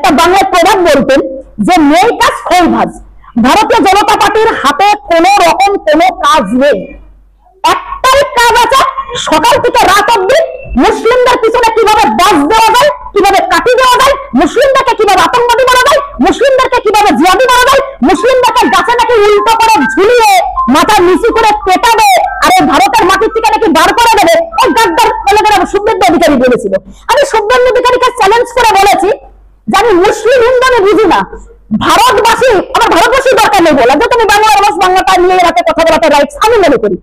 একটা বাংলায় প্রভাব বলতেন যে নেই কাজ খই ভাজ। ভারতীয় জনতা পার্টির হাতে কোন রকম কোনো কাজ নেই, একটাই কাজ আছে, সকাল থেকে রাত অব্দি মুসলিমদের পিছনে কিভাবে বাস দেওয়া যায়, কিভাবে কাটি দেওয়া যায়, মুসলিমদেরকে কিভাবে আতঙ্কবাদী বলা যায়, মুসলিমদেরকে কিভাবে জিহাদি বলা যায়, মুসলিমদেরকে গাছে নাকি উল্টো করে ঝুলিয়ে মাথা নিচু করে পেটাবে আর এই ভারতের মাটির থেকে নাকি বার করে দেবে। এই গাদ্দার শুভেন্দু অধিকারী বলেছিল। আমি শুভেন্দু অধিকারীকে চ্যালেঞ্জ করে বলেছি যে আমি মুসলিম হিন্দু আমি বুঝি না, ভারতবাসী আমার ভারতবাসী দরকার নেই বলা যে তুমি বাংলার মানুষ বাংলাটা নিয়ে রাখে কথা বলাতে রাইটস। আমি মনে করি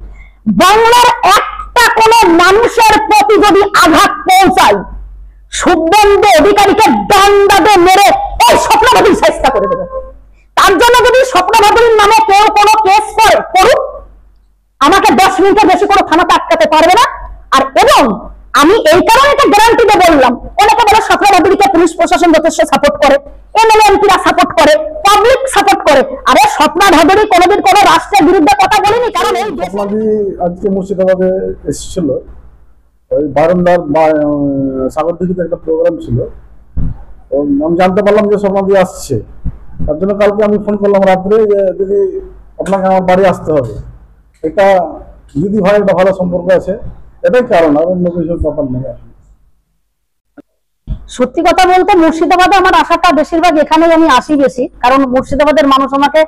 বাংলার একটা কোন মানুষের প্রতি যদি আঘাত পৌঁছায় শুভেন্দু অধিকারীকে ডান্ডাতে মেরে ওই স্বপ্নবাদীর চেষ্টা করে দেবে। তার জন্য যদি স্বপ্নবাদীর নামে কেউ কোনো কেস করুক আমাকে 10 মিনিটের বেশি কোনো থানাতে আটকাতে পারবে না। আর এবং আমি এই কারণে একটা গ্যারান্টি দিয়ে বললাম, অনেকে বলে স্বপ্নবাদীকে পুলিশ প্রশাসন যথেষ্ট সাপোর্ট করে, এমএলএ এমপিরা সাপোর্ট করে, পাবলিক সাপোর্ট করে। আরে স্বপ্নবাদী কোনোদিন কোনো রাষ্ট্রের বিরুদ্ধে কথা বলেনি। কারণ এই আজকে মুর্শিদাবাদে এসেছিল, ওই বারান্দার সাগরদিঘিতে একটা প্রোগ্রাম ছিল, আমি জানতে পারলাম যে স্বপ্নবাদী আসছে। তার জন্য কালকে আমি ফোন করলাম রাত্রে যে দিদি আপনাকে আমার বাড়ি আসতে হবে। এটা দিদি ভাই একটা ভালো সম্পর্ক আছে, এটাই কারণ, আর অন্য কিছু ব্যাপার নেই। সত্যি কথা বলতে মুর্শিদাবাদে আমার আশাটা বেশিরভাগ এখানেই আমি আসি বেশি, কারণ মুর্শিদাবাদের মানুষ আমাকে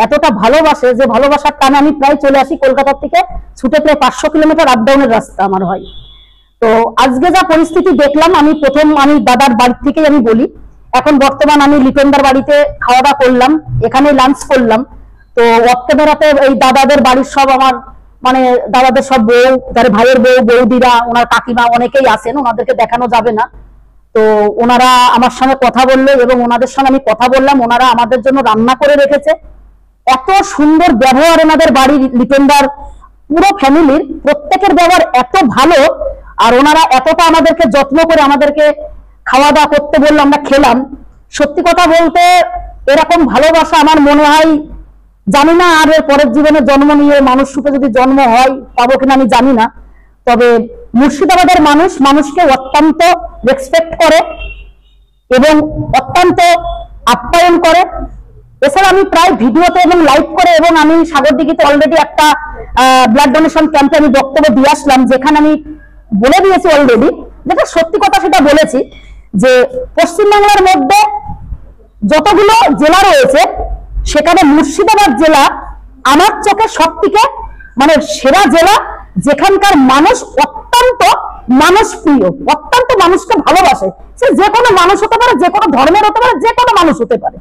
এতটা ভালোবাসে যে ভালোবাসার টানে আমি প্রায় চলে আসি। কলকাতার থেকে ছুটে প্রায় 500 কিলোমিটার আপ ডাউনের রাস্তা আমার হয়। তো আজকে যা পরিস্থিতি দেখলাম, আমি দাদার বাড়ি থেকেই আমি বলি, এখন বর্তমান আমি লিটনদার বাড়িতে খাওয়া দাওয়া করলাম, এখানে লাঞ্চ করলাম। তো অক্টোবরাতে এই দাদাদের বাড়ির সব আমার মানে দাদাদের সব বউ, তার ভাইয়ের বউ, বৌদিরা, ওনার কাকিমা অনেকেই আছেন, ওনাদেরকে দেখানো যাবে না। তো ওনারা আমার সঙ্গে কথা বললো এবং ওনাদের সঙ্গে আমি কথা বললাম, ওনারা আমাদের জন্য রান্না করে রেখেছে। এত সুন্দর ব্যবহার ওনাদের বাড়ির, লিটনদার পুরো ফ্যামিলির প্রত্যেকের ব্যবহার এত ভালো, আর ওনারা এতটা আমাদেরকে যত্ন করে আমাদেরকে খাওয়া দাওয়া করতে বললো, আমরা খেলাম। সত্যি কথা বলতে এরকম ভালোবাসা আমার মনে হয়, জানি না আর এর পরের জীবনে জন্ম নিয়ে মানুষ রূপে যদি জন্ম হয় পাবো কিনা আমি জানি না। তবে মুর্শিদাবাদের মানুষ মানুষকে অত্যন্ত রেসপেক্ট করে এবং অত্যন্ত আপ্যায়ন করে। এছাড়া আমি প্রায় ভিডিওতে এবং লাইভ করে, এবং আমি সাগরদিঘিতে অলরেডি একটা ব্লাড ডোনেশন ক্যাম্পে আমি বক্তব্য দিয়ে আসলাম, যেখানে আমি বলে দিয়েছি অলরেডি, যেটা সত্যি কথা সেটা বলেছি, যে পশ্চিমবাংলার মধ্যে যতগুলো জেলা রয়েছে সেখানে মুর্শিদাবাদ জেলা আমার চোখে সব থেকে মানে সেরা জেলা, যেখানকার মানুষ অত্যন্ত মানুষ প্রিয়, অত্যন্ত মানুষকে ভালোবাসে। সে যে কোনো মানুষ হতে পারে, যে কোনো ধর্মের হতে পারে, যে কোনো মানুষ হতে পারে।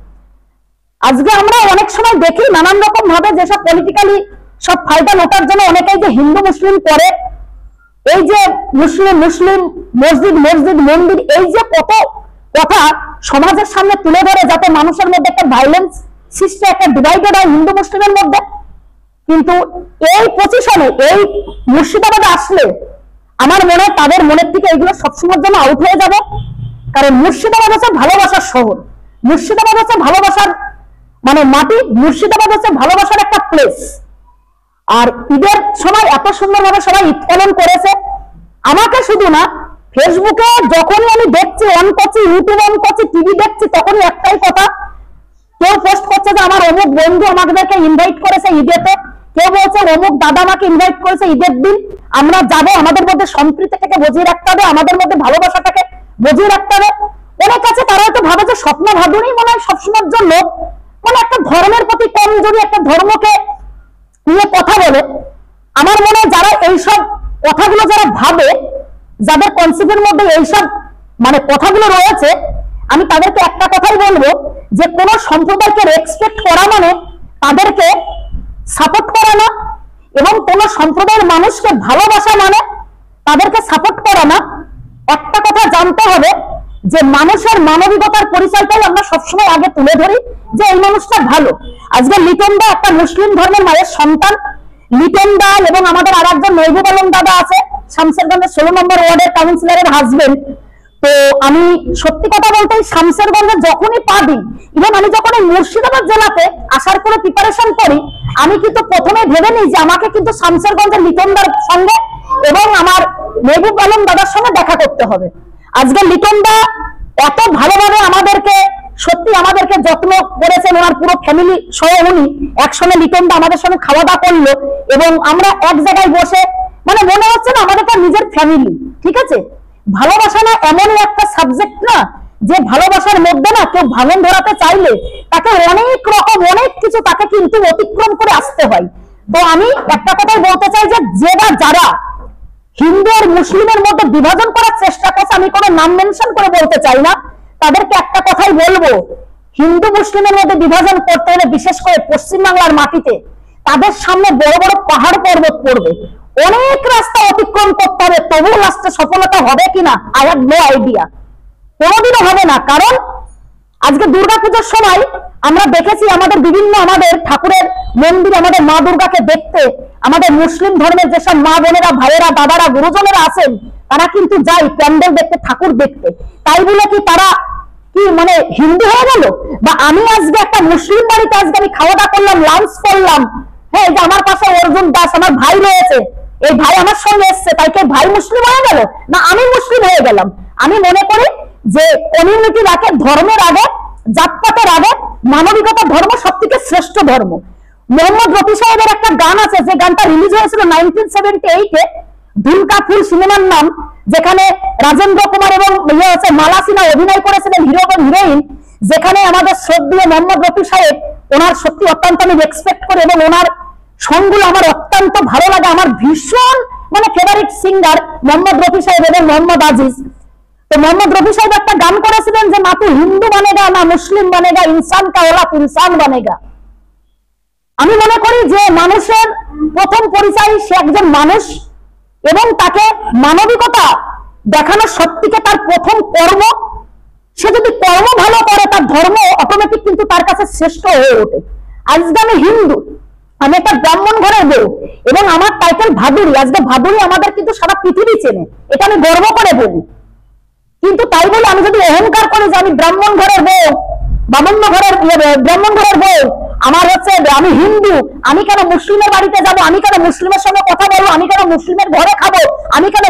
আজকে আমরা অনেক সময় দেখি নানান রকম ভাবে যেসব পলিটিক্যালি সব ফায়দা নোটার জন্য অনেকেই যে হিন্দু মুসলিম করে, এই যে মুসলিম মুসলিম মসজিদ মসজিদ মন্দির, এই যে কত কথা সমাজের সামনে তুলে ধরে যাতে মানুষের মধ্যে একটা ভাইলেন্স সৃষ্টি, একটা ডিভাইডেড হয় হিন্দু মুসলিমের মধ্যে। কিন্তু এই পজিশনে এই মুর্শিদাবাদে আসলে আমার মনে হয় তাদের মনের থেকে এগুলো সবসময়ের জন্য আউট হয়ে যাবে। কারণ মুর্শিদাবাদ হচ্ছে ভালোবাসার শহর, মুর্শিদাবাদ হচ্ছে ভালোবাসার মানে মাটি, মুর্শিদাবাদ হচ্ছে ভালোবাসার একটা প্লেস। আর ঈদের সময় এত সুন্দরভাবে সবাই ঈদ পালন করেছে। আমাকে শুধু না, ফেসবুকে যখনই আমি দেখছি, অন করছি, ইউটিউব অন করছি, টিভি দেখছি, তখনই একটাই কথা, কেউ পোস্ট করছে যে আমার অমুক বন্ধু আমাদেরকে ইনভাইট করেছে ঈদেতে, কেউ বলছে অমুক দাদা আমাকে ইনভাইট করেছে ঈদের দিন, আমরা যাবো। আমাদের মধ্যে সম্প্রীতিটাকে বজিয়ে রাখতে হবে, আমাদের মধ্যে ভালোবাসাটাকে বজিয়ে রাখতে হবে। অনেক আছে তারা হয়তো ভাবে যে স্বপ্ন ভাদুরই মনে হয় সবসময়ের জন্য মানে একটা ধর্মের প্রতি কম, যদি একটা ধর্মকে নিয়ে কথা বলে। আমার মনে হয় যারা এইসব কথাগুলো যারা ভাবে, যাদের কনসেপ্টের মধ্যে এইসব মানে কথাগুলো রয়েছে, আমি তাদেরকে একটা কথাই বলবো যে কোন সম্প্রদায়কে রেসপেক্ট করা মানে তাদেরকে সাপোর্ট করা না, এবং কোন সম্প্রদায়ের মানুষকে ভালোবাসা মানে তাদেরকে সাপোর্ট করা না। একটা কথা জানতে হবে যে মানুষের মানবিকতার পরিচয়টাই আমরা সবসময় আগে তুলে ধরি, যে এই মানুষটা ভালো। আজকে লিটনদা একটা মুসলিম ধর্মের মায়ের সন্তান, লিটনদা এবং আমাদের আর একজন মেহবুব আলম দাদা আছে শামসেরগঞ্জের 16 নম্বর ওয়ার্ডের কাউন্সিলরের হাজবেন্ড। তো আমি সত্যি কথা বলতে শামসেরগঞ্জে যখনই পা দিই, ইভেন আমি যখন এই মুর্শিদাবাদ জেলাতে আসার কোনো প্রিপারেশন করি, আমি কিন্তু প্রথমে ভেবে নিই যে আমাকে কিন্তু শামসেরগঞ্জের লিটনদার সঙ্গে এবং আমার মেহবুব আলম দাদার সঙ্গে দেখা করতে হবে। আজকে লিটনদা এত ভালোভাবে আমাদেরকে ফ্যামিলি সহ উনি একসঙ্গে লিটনদা আমাদের সঙ্গে খাওয়া দাওয়া করলো, এবং আমরা এক জায়গায় বসে মানে মনে হচ্ছে না আমাদের তার নিজের ফ্যামিলি। ঠিক আছে, ভালোবাসা না এমনই একটা সাবজেক্ট না যে ভালোবাসার মধ্যে না কেউ ভাঙন ধরাতে চাইলে তাকে অনেক রকম অনেক কিছু তাকে কিন্তু অতিক্রম করে আসতে হয়। তো আমি একটা কথাই বলতে চাই যে যারা হিন্দু আর মুসলিমের মধ্যে বিভাজন করার চেষ্টা করছে, আমি কোনো নাম মেনশন করে বলতে চাই না, তাদেরকে একটা কথাই বলবো, হিন্দু মুসলিমের মধ্যে বিভাজন করতে হলে বিশেষ করে পশ্চিমবাংলার মাটিতে তাদের সামনে বড় বড় পাহাড় পর্বত পড়বে, অনেক রাস্তা অতিক্রম করতে হবে, তবুও লাস্টে সফলতা হবে কিনা আই হ্যাভ নো আইডিয়া, কোনোদিনও হবে না। কারণ আজকে দুর্গাপূজার সময় আমরা দেখেছি আমাদের বিভিন্ন আমাদের ঠাকুরের মন্দির, আমাদের মা দুর্গাকে দেখতে আমাদের মুসলিম ধর্মের যেসব মা বোনেরা ভাইয়েরা দাদারা গুরুজনেরা আছেন তারা কিন্তু যায় প্যান্ডেল দেখতে, ঠাকুর দেখতে। তাই বলে কি তারা কি মানে হিন্দু হয়ে গেল? বা আমি আজকে একটা মুসলিম বাড়িতে আজকে আমি খাওয়া দাওয়া করলাম, লাঞ্চ করলাম, হ্যাঁ, যে আমার পাশে অর্জুন দাস আমার ভাই রয়েছে, এই ভাই আমার সঙ্গে এসছে, তাই কে ভাই মুসলিম হয়ে গেল না আমি মুসলিম হয়ে গেলাম? আমি মনে করি যে কমিউনিটির আগে, ধর্মের আগে, জাতপাতের আগে মানবিকতা ধর্ম সব থেকে শ্রেষ্ঠ ধর্ম। মোহাম্মদ রফি সাহেবের একটা গান আছে, যে গানটা রিলিজ হয়েছিল 1978-এ, ঢুলকা ফুল সিনেমার নাম, যেখানে রাজেন্দ্র কুমার এবং মালা সিনহা অভিনয় করেছিলেন হিরো এবং হিরোইন, যেখানে আমাদের শ্রদ্ধেয় মোহাম্মদ রফি সাহেব, ওনার সত্যি অত্যন্ত আমি রেসপেক্ট করি এবং ওনার সংগুলো আমার অত্যন্ত ভালো লাগে, আমার ভীষণ মানে ফেভারিট সিঙ্গার মোহাম্মদ রফি সাহেব এবং মোহাম্মদ আজিজ। তো মোহাম্মদ রফি সাহেব একটা গান করেছিলেন যে না তুই হিন্দু বানেগা না মুসলিম বানেগা, ইনসান কা ওলা ইনসান বানেগা। আমি মনে করি যে মানুষের প্রথম পরিচয় সে একজন মানুষ, এবং তাকে মানবিকতা দেখানোর সত্যিকে তার প্রথম কর্ম, সে যদি কর্ম ভালো করে তার ধর্ম অটোমেটিক কিন্তু তার কাছে শ্রেষ্ঠ হয়ে ওঠে। আজকে আমি হিন্দু, আমি একটা ব্রাহ্মণ ঘরের বউ, এবং আমার টাইটেল ভাদুরী। আজকে ভাদুরী আমাদের কিন্তু সারা পৃথিবী চেনে, এটা আমি গর্ব করে বলি। কিন্তু তাই বলে আমি যদি অহংকার করি যে আমি ব্রাহ্মণ ঘরের বউ, ব্রাহ্মণ ঘরের বউ, আমার হচ্ছে আমি হিন্দু, আমি কেন মুসলিমের বাড়িতে যাব, আমি কেন মুসলিমের সঙ্গে কথা বলবো, আমি কেন মুসলিমের ঘরে খাবো, আমি কেন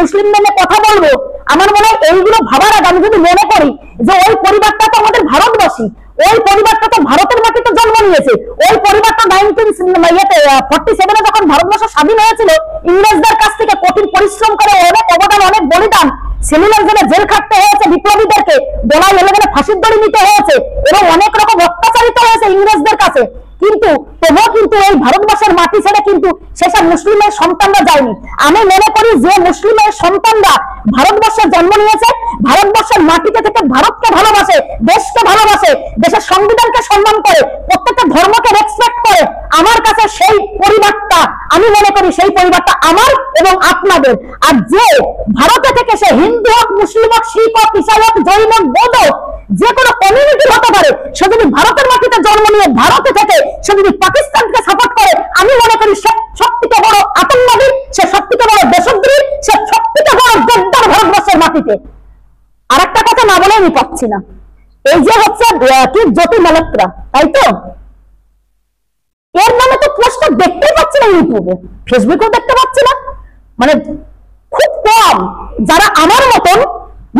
মুসলিম মেনে কথা বলবো, আমার মনে হয় এইগুলো ভাবার আগে আমি যদি মনে করি যে ওই পরিবারটা তো আমাদের ভারতবাসী, ওই পরিবারটা তো ভারতের মাটিতে জন্ম নিয়েছে, ওই পরিবারটা 1947-এ যখন ভারতবর্ষ স্বাধীন হয়েছিল ইংরেজদের কাছ থেকে কঠিন পরিশ্রম করে অনেক অবদান, অনেক বলিদান, সেলুলার জেলে জেল খাটতে হয়েছে বিপ্লবীদেরকে, গলায় লেগে গেলে ফাঁসির দড়ি নিতে হয়েছে, এবং অনেক রকম অত্যাচারিত হয়েছে ইংরেজদের কাছে, কিন্তু তবুও কিন্তু এই ভারতবর্ষের মাটি ছেড়ে কিন্তু সেসব মুসলিমের সন্তানরা যায়নি। আমি মনে করি যে মুসলিমের সন্তানরা ভারতবর্ষে জন্ম নিয়েছে, ভারতবর্ষের মাটিতে থেকে ভারতকে ভালোবাসে, দেশকে ভালোবাসে, দেশের সংবিধানকে সম্মান করে, প্রত্যেকটা ধর্মকে রেসপেক্ট করে, আমার কাছে সেই পরিবারটা, আমি মনে করি সেই পরিবারটা আমার এবং আপনাদের। আর যে ভারতে থেকে সে হিন্দু হোক, মুসলিম হোক, শিখ হোক, ইসাই হোক, জৈন হোক, বৌদ্ধ হোক, যে কোনো কমিউনিটির হতে পারে, সে যদি ভারতের মাটিতে জন্ম নিয়ে ভারতে থেকে সে যদি পাকিস্তানকে সাপোর্ট করে, আমি মনে করি সে সব থেকে বড় আতঙ্কবাদী, সে সব থেকে বড় দেশদ্রোহী, সে সব থেকে বড় গদ্দার ভারতবর্ষের মাটিতে। আর একটা কথা না বলে আমি পাচ্ছি না, এই যে হচ্ছে কি জ্যোতি মালহোত্রা, তাই তো, এর নামে তো পোস্টটা দেখতেই পাচ্ছি না, ইউটিউবে ফেসবুকেও দেখতে পাচ্ছি না, মানে খুব কম যারা আমার মতন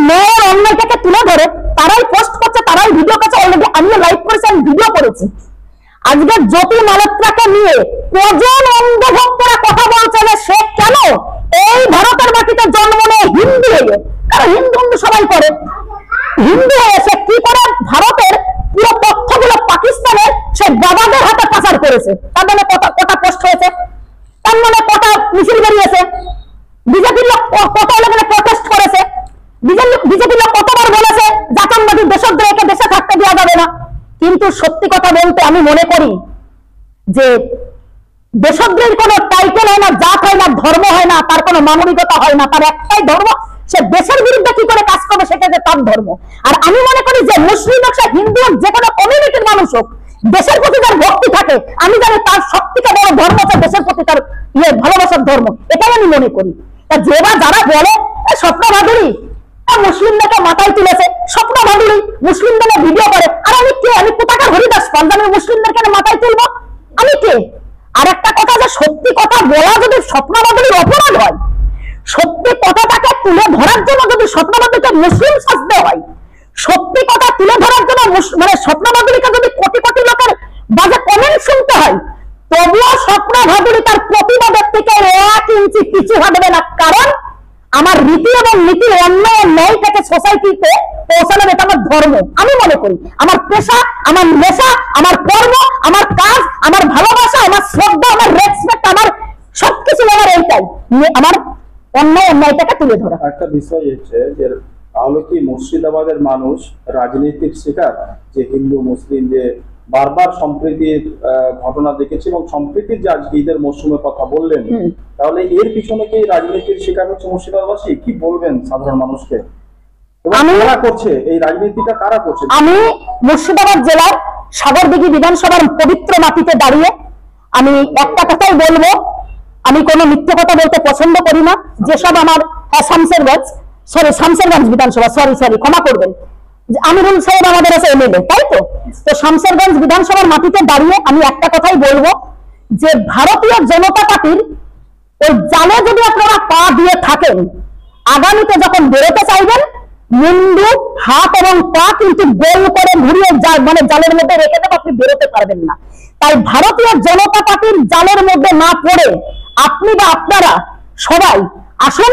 ন্যায়ের অন্যায়টাকে তুলে ধরে তারাই পোস্ট করছে, তারাই ভিডিও করছে। অলরেডি আমিও লাইভ করেছি, আমি ভিডিও করেছি। আজকে জ্যোতি মালহোত্রাকে নিয়ে কজন অন্ধভক্তরা কথা বলছে যে সে কেন এই ভারতের মাটিতে জন্ম নিয়ে হিন্দু হয়ে, কারণ হিন্দু হিন্দু সবাই করে, হিন্দু হয়ে সে কি করে ভারতের পুরো তথ্যগুলো পাকিস্তানের সে বাবাদের হাতে পাচার করেছে। তার মানে কটা পোস্ট হয়েছে, তার মানে কটা মিছিল বেরিয়েছে, বিজেপির লোক কত এলাকায় প্রটেস্ট করেছে, বিজেপির লোক কতবার বলেছে জাতীয়তাবাদী দেশদ্রোহীকে দেশে থাকতে দেওয়া যাবে না। কিন্তু সত্যি কথা বলতে আমি মনে করি যে দেশদ্রোহীর কোনো টাইটেল হয় না, জাত হয় না, ধর্ম হয় না, তার কোনো মানবিকতা হয় না, তার একটাই ধর্ম, সে দেশের বিরুদ্ধে কি করে কাজ করবে সেটা তার ধর্ম। আর আমি মনে করি যে মুসলিম হোক, হিন্দু হোক, যে কোনো কমিউনিটির মানুষ হোক, দেশের প্রতি যার ভক্তি থাকে, আমি জানি তার সব থেকে বড় ধর্ম হচ্ছে দেশের প্রতি তার ভালোবাসার ধর্ম, এটাই আমি মনে করি। যারা বলে স্বপ্ন ভাদুরী মুসলিমদেরকে মাথায় তুলেছে, স্বপ্ন ভাদুরী মুসলিমদের ভিডিও করে, আর আমি কে? আমি কোথাকার হরিদাস পাঞ্জাবি মুসলিমদেরকে মাথায় তুলবো? আমি কে? আর একটা কথা, যে সত্যি কথা বলা যদি স্বপ্ন ভাদুরীর অপরাধ হয়, সত্যি কথাটাকে তুলে ধরার জন্য যদি স্বপ্ন ভাদুরীকে মুসলিম সাজতে হয়, সত্যি একটি কথা তুলে ধরার জন্য মানে স্বপ্ন ভাদুরীকে যদি কোটি কোটি লোকের বাজে কমেন্ট শুনতে হয়, তবুও স্বপ্ন ভাদুরী তার প্রতিবাদের থেকে 1 ইঞ্চি পিছু হাঁটবে না। কারণ আমার রীতি এবং নীতির অন্যায় ন্যায়টাকে সোসাইটিতে পৌঁছানো, এটা আমার ধর্ম। আমি মনে করি আমার পেশা, আমার নেশা, আমার কর্ম, আমার কাজ, আমার ভালোবাসা, আমার শ্রদ্ধা, আমার রেসপেক্ট, আমার সবকিছু আমার এইটাই, আমার অন্যায়টাকে তুলে ধরা। একটা বিষয় হচ্ছে যে তাহলে কি মুর্শিদাবাদের মানুষ রাজনৈতিক শিকার, যে হিন্দু মুসলিম যে বারবার সম্প্রীতির ঘটনা দেখেছে এবং সম্প্রীতির যে আজকে ঈদের মৌসুমে কথা বললেন, তাহলে এর পিছনে কি রাজনীতির শিকার হচ্ছে মুর্শিদাবাদবাসী? কি বলবেন সাধারণ মানুষকে? কারা করছে এই রাজনীতিটা, কারা করছে? আমি মুর্শিদাবাদ জেলার সাগরদিঘি বিধানসভার পবিত্র মাটিতে দাঁড়িয়ে আমি একটা কথাই বলবো, আমি কোনো মিথ্যে কথা বলতে পছন্দ করি না। যেসব আমার শামসেরগঞ্জ বিধানসভা, সরি ক্ষমা করবেন, আমিরুল সাহেব আমাদের আছে এমএলএ, তাই তো? তো শামসেরগঞ্জ বিধানসভার মাটিতে দাঁড়িয়ে আমি একটা কথাই বলবো যে ভারতীয় জনতা পার্টির ওই জালে যদি আপনারা পা দিয়ে থাকেন, আগামীতে যখন বেরোতে চাইবেন, মুন্ডু, হাত এবং পা কিন্তু গোল করে ঘুরিয়ে মানে জালের মধ্যে রেখে দেবে, আপনি বেরোতে পারবেন না। তাই ভারতীয় জনতা পার্টির জালের মধ্যে না পড়ে আপনি বা আপনারা সবাই আসুন,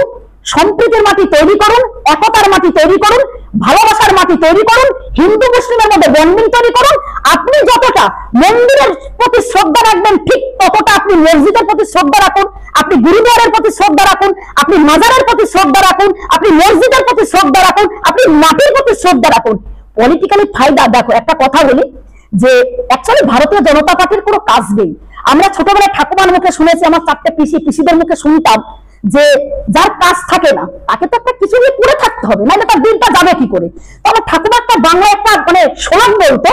সম্প্রীতির মাটি তৈরি করুন, একতার মাটি তৈরি করুন, ভালোবাসার মাটি তৈরি করুন, হিন্দু মুসলিমের মধ্যে বন্ডিং তৈরি করুন। আপনি যতটা মন্দিরের প্রতি শ্রদ্ধা রাখবেন, ঠিক ততটা আপনি মসজিদের প্রতি শ্রদ্ধা রাখুন, আপনি গুরুদ্বারের প্রতি শ্রদ্ধা রাখুন, আপনি মাজারের প্রতি শ্রদ্ধা রাখুন, আপনি মসজিদের প্রতি শ্রদ্ধা রাখুন, আপনি মাটির প্রতি শ্রদ্ধা রাখুন। পলিটিক্যালি ফায়দা, দেখো একটা কথা বলি যে অ্যাকচুয়ালি ভারতীয় জনতা পার্টির কোনো কাজ নেই। আমরা ছোটবেলায় ঠাকুমার মুখে শুনেছি, আমার 4টে পিসিদের মুখে শুনতাম যে যার কাজ থাকে না তাকে তো একটা কিছু নিয়ে পড়ে থাকতে হবে, নাহলে তার দিনটা যাবে কি করে। তো আমার ঠাকুমা একটা বাংলা একটা মানে শোনাক বলতো,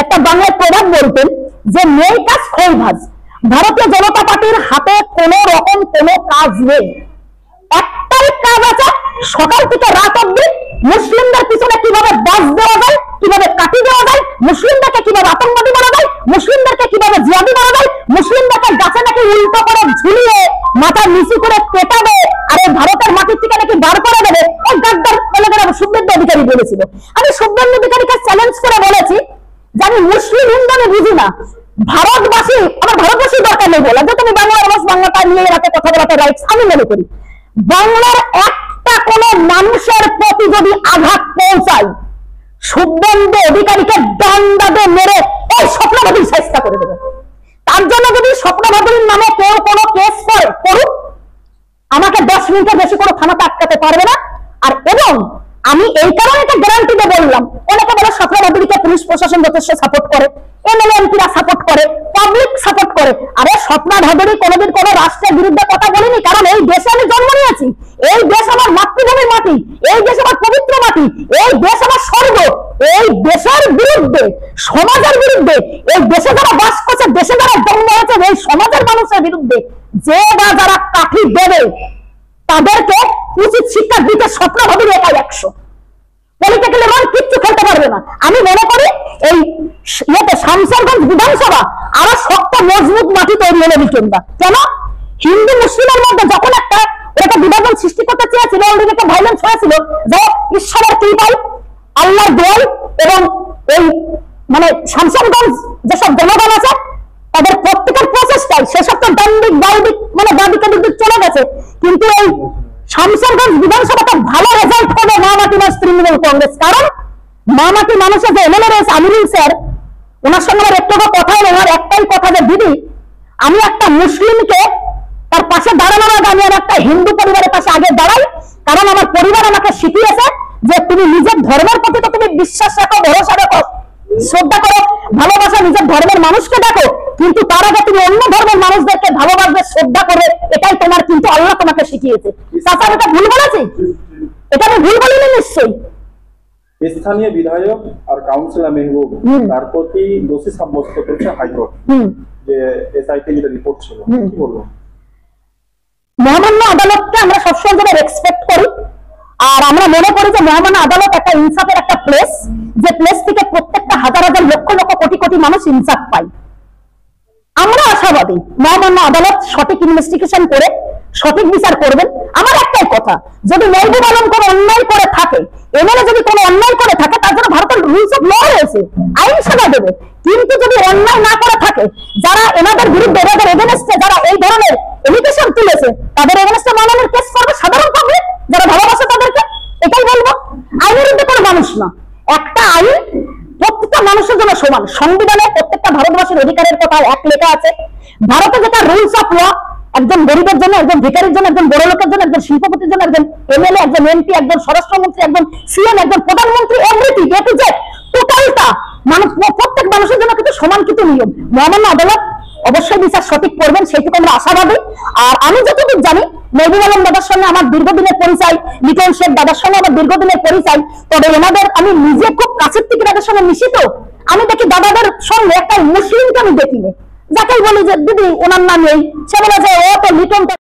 একটা বাংলায় প্রভাব বলতেন যে নেই কাজ খোল ভাজ। ভারতীয় জনতা পার্টির হাতে কোন রকম কোনো কাজ নেই, একটাই কাজ আছে, সকাল থেকে রাত অব্দি মুসলিমদের পিছনে কিভাবে বাস দেওয়া যায়, কিভাবে কাটি দেওয়া যায়, মুসলিমদেরকে কিভাবে আতঙ্কবাদী করা যায়, মুসলিমদেরকে কিভাবে জিহাদি করা যায়, মুসলিমদেরকে গাছে নাকি উল্টো করে ঝুলিয়ে মাথা নিচু করে পেটাবে আর এই ভারতের মাটির থেকে নাকি বার করে দেবে। এই গাদ্দার এলাকার শুভেন্দু অধিকারী বলেছিল। আমি শুভেন্দু অধিকারীকে চ্যালেঞ্জ করে বলেছি যে আমি মুসলিম হিন্দু আমি বুঝি না, ভারতবাসী, আমার ভারতবাসী দরকার নেই বলা যে তুমি বাংলার মানুষ, বাংলাটা নিয়ে রাতে কথা বলাতে রাইটস। আমি মনে করি বাংলার একটা কোন মানুষের প্রতি যদি আঘাত পৌঁছায়, শুভেন্দু অধিকারীকে দণ্ডাদে মেরে এই স্বপ্নবাদীর চেষ্টা করে দেবে। তার জন্য যদি স্বপ্নবাদীর নামে কেউ কোনো কেস করুক, আমাকে 10 মিনিটের বেশি কোনো থানাতে আটকাতে পারবে না। আর এবং আমি এই কারণে একটা গ্যারান্টি দিয়ে বললাম, অনেকে বলে স্বপ্নবাদীকে পুলিশ প্রশাসন যথেষ্ট সাপোর্ট করে, এমএলএ এমপিরা সাপোর্ট করে, পাবলিক সাপোর্ট করে। আরে স্বপ্নবাদী কোনোদিন কোনো রাষ্ট্রের বিরুদ্ধে কথা বলিনি, কারণ এই দেশে আমি জন্ম নিয়েছি, এই দেশ আমার মাতৃভূমির মাটি, এই দেশ আমার পবিত্র মাটি, এই দেশ আমার স্বর্গ। এই দেশের বিরুদ্ধে, সমাজের বিরুদ্ধে, এই দেশে যারা বাস করছে, দেশে যারা জন্ম হয়েছে, এই সমাজের মানুষের বিরুদ্ধে যে বা যারা কাঠি দেবে তাদেরকে উচিত শিক্ষা দিতে স্বপ্নবাদীর একাই 100। পলিটিক্যালি মান কিচ্ছু খেলতে পারবে না। আমি মনে করি এই শামসেরগঞ্জ বিধানসভা আরো শক্ত মজবুত মাটি তৈরি হলো বিকেন্দা। কেন? হিন্দু মুসলিমের মধ্যে যখন একটা বিভাজন সৃষ্টি করতে চেয়েছিল, অলরেডি একটা ভাইলেন্স হয়েছিল, যে ঈশ্বরের কৃপায়, আল্লাহর দোয়াই এবং এই মানে শামসেরগঞ্জ যেসব জনগণ আছে তাদের প্রত্যেকের প্রচেষ্টায় সেসব তো দান্ডিক বাউদিক মানে বাদিকে দিক চলে গেছে, কিন্তু এই শামসেরগঞ্জ বিধানসভাতে ভালো রেজাল্ট হবে মামাটি মানুষ তৃণমূল কংগ্রেস। কারণ মামাটি মানুষের যে এমএলএ রয়েছে আমিরুল স্যার, ওনার সঙ্গে আমার একটু কথা হলো, ওনার একটাই কথা যে দিদি আমি একটা মুসলিমকে তার পাশে দাঁড়ানোর আগে আমি একটা হিন্দু পরিবারের পাশে আগে দাঁড়াই, কারণ আমার পরিবার আমাকে শিখিয়েছে যে তুমি নিজের ধর্মের প্রতি তো তুমি বিশ্বাস রাখো, ভরসা রাখো, শ্রদ্ধা করো, ভালোবাসা নিজের ধর্মের মানুষকে দেখো, কিন্তু তার আগে তুমি অন্য ধর্মের মানুষদেরকে ভালোবাসবে, শ্রদ্ধা করবে, এটাই তোমার কিন্তু আল্লাহ তোমাকে শিখিয়েছে। তাছাড়া এটা ভুল বলেছি? এটা আমি ভুল বলিনি নিশ্চয়ই। স্থানীয় বিধায়ক আর কাউন্সিলর মেহবুব তার প্রতি দোষী সাব্যস্ত করেছে হাইকোর্ট, যে এসআইটি যেটা রিপোর্ট ছিল, কি বলবো? মহামান্য আদালতকে আমরা সবসময় রেসপেক্ট করি, আর আমরা মনে করি যে মহামান্য আদালত একটা ইনসাফের একটা প্লেস, যে প্লেস থেকে প্রত্যেকটা হাজার হাজার লক্ষ লক্ষ কোটি কোটি মানুষ ইনসাফ পায়। আমরা আশাবাদী মহামান্য আদালত সঠিক ইনভেস্টিগেশন করে সঠিক বিচার করবেন। আমার একটাই কথা, যদি মেহবুব আলম কোনো অন্যায় করে থাকে, এমএলএ যদি কোনো অন্যায় করে থাকে তার জন্য ভারতের রুলস অফ ল রয়েছে, আইন সাজা দেবে। কিন্তু যদি অন্যায় না করে থাকে, যারা এনাদের বিরুদ্ধে এনাদের এগেনস্টে যারা এই ধরনের এলিগেশন তুলেছে তাদের এগেনস্টে মাননের কেস করবে সাধারণ পাবলিক যারা ভালোবাসে তাদেরকে। এটাই বলবো, আইনের বিরুদ্ধে কোনো মানুষ না, একটা আইন প্রত্যেকটা মানুষের জন্য সমান। সংবিধানে প্রত্যেকটা ভারতবাসীর অধিকারের কথা এক লেখা আছে। ভারতে যেটা রুলস অফ ল, একজন গরিবের জন্য, একজন ভিখারির জন্য, একজন বড় লোকের জন্য, একজন শিল্পপতির জন্য, একজন এমএলএ, একজন এমপি, একজন স্বরাষ্ট্রমন্ত্রী, একজন সিএম, একজন প্রধানমন্ত্রী, এভরিথিং এ টু জেড টোটালটা মানুষ, প্রত্যেক মানুষের জন্য কিন্তু সমান কিছু নিয়ম। মহামান্য আদালত অবশ্যই বিচার সঠিক করবেন, সেইটুকু আমরা আশাবাদী। আর আমি যতটুকু জানি, মেহবুব আলম দাদার সঙ্গে আমার দীর্ঘদিনের পরিচয়, লিটন শেখ দাদার সঙ্গে আমার দীর্ঘদিনের পরিচয়। তবে এনাদের আমি নিজে খুব কাছের থেকে তাদের সঙ্গে মিশিত। আমি দেখি দাদাদের সঙ্গে একটা মুসলিমকে আমি দেখিনি, যাকে বলি যে দিদি ওনার নাম এই, সে বলে যে ও তো লিটন।